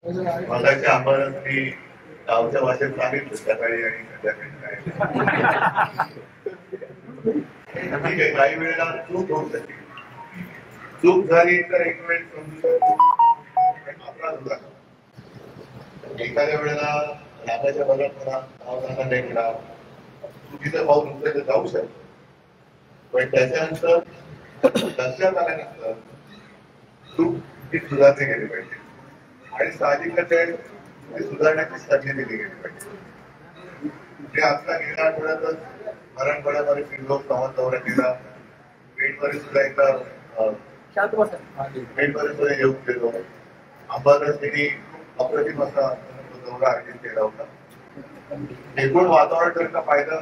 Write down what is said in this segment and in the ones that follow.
मगाच्या आंबाला मी गावच्या भाषेत सांगितलं सकाळी आणि संध्याकाळी ठीक आहे. काही वेळेला चूक होऊ शकते. चूक झाली तर एक वेळ समजू शकतो. एखाद्या वेळेला रागाच्या भरात म्हणा, भावनांना नाही म्हणा, चुकीचं पाऊल उचललं जाऊ शकतं. पण त्याच्यानंतर लक्षात आल्यानंतर चूक ही सुधारली गेली पाहिजे आणि साहजिकच आहे ती सुधारण्याची संधी दिली गेली पाहिजे. म्हणजे आता गेल्या आठवड्यातच मराठवाड्यामध्ये फिरलो, संवाद दौरा केला, पेठमध्ये सुद्धा एकदा पेठमध्ये सुद्धा येऊन गेलो. अंबादासनी अप्रतिम असा दौरा आयोजित केला होता. एकूण वातावरण जर का पाहिलं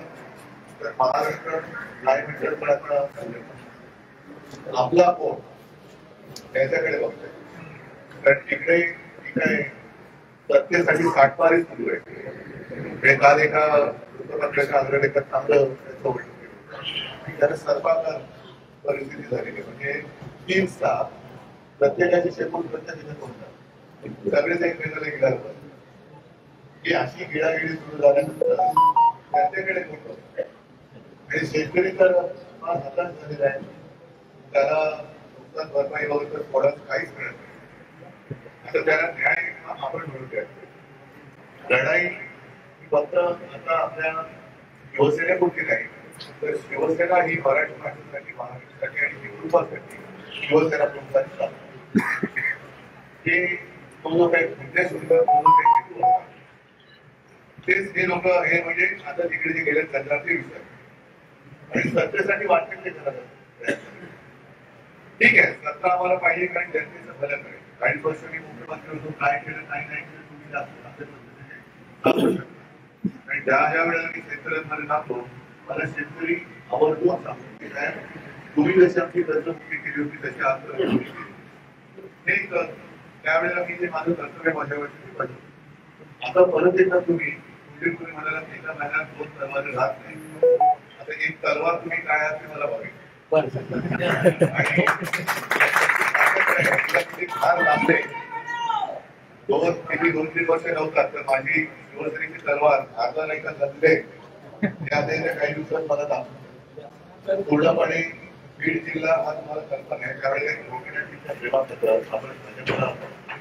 तर महाराष्ट्र क्लायमेट आपला कोण त्याच्याकडे बघतोय. कारण तिकडे ठीक आहे सत्तेसाठी साठमारी सुरू आहे. काल एका वृत्तपत्राच्या अग्रलेखात चांगलं त्याला सर्वांना परिस्थिती झालेली. म्हणजे 3 स्टाफ प्रत्येकाची शेपूट प्रत्येक होतात, सगळेच एकमेकाला गिळायला की अशी गिळागिळी सुरू झाल्यानंतर त्यांच्याकडे कोण आणि शेतकरी तर हताश झालेला आहे. त्याला नुकसान भरपाई वगैरे तर थोडं काहीच मिळत नाही. आता त्याला न्याय आपण मिळून द्यायचं. लढाई फक्त आता आपल्या शिवसेनेपुरती नाही तर शिवसेना ही मराठी माणसासाठी, महाराष्ट्रासाठी आणि हिंदुत्वासाठी शिवसेना पुरुषांचा हे तो जो काही उद्देश होता, तो जो काही हेतू होता, तेच हे लोक हे म्हणजे आता तिकडे जे गेले त्यांना ते विचार आणि सत्तेसाठी वाटत ते करत. ठीक आहे, सत्ता आम्हाला पाहिजे कारण जनतेचं भलं करेल. काही वर्ष मी मुख्यमंत्री होतो, काय केलं काय नाही केलं तुम्ही जास्त आपल्या पद्धतीने आणि ज्या वेळेला मी शेतकऱ्यांमध्ये जातो मला शेतकरी आवर्जून सांगतो की काय तुम्ही जशी आमची कर्जमुक्ती केली होती तशी आज हे त्यावेळेला मी जे माझं कर्तव्य माझ्यावरती पाहिजे. आता परत एकदा तुम्ही म्हणाला एका महिन्यात 2 तलवार राहत नाही. आता एक तलवार तुम्ही काय आहात ते मला बघेल फार लांबले 2-3 वर्ष नव्हतात तर माझी शिवसेनेची तलवार आता नाही का नसले त्या काही दिवसात मला दाखवतो. पूर्णपणे बीड जिल्हा हा तुम्हाला कल्पना आहे. त्यावेळेला आपण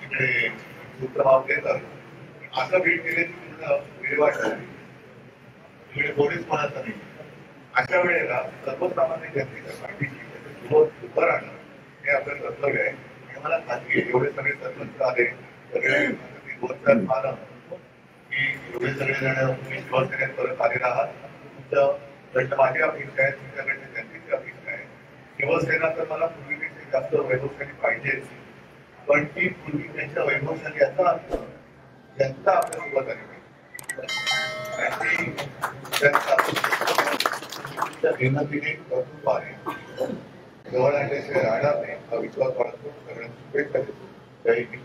इकडे सूत्रभाव देतात असं बीड केल्याची पूर्ण विल्हेवाट इकडे कोणीच म्हणायचं नाही. अशा वेळेला सर्वसामान्य जनतेच्या पाठीशी उभं राहणं हे आपलं कर्तव्य आहे. आणि मला खात्री आहे एवढे सगळे सरपंच आले सगळे पाहणं की एवढे सगळे जण तुम्ही शिवसेनेत परत आलेला आहात. तुमचं माझी अपेक्षा आहे, तुमच्याकडे जनतेची अपेक्षा आहे. शिवसेना तर मला पूर्वीपेक्षा जास्त वैभवशाली पाहिजेच, पण ती पूर्वी त्यांच्या वैभवशाली याचा अर्थ जनता आपल्यासोबत आली पाहिजे. मेहनतीने कर्तृत्व आहे जवळ आणल्याशिवाय राहणार नाही हा विश्वास बाळगतो. सगळ्यांना शुभेच्छा देतो. जय हिंद.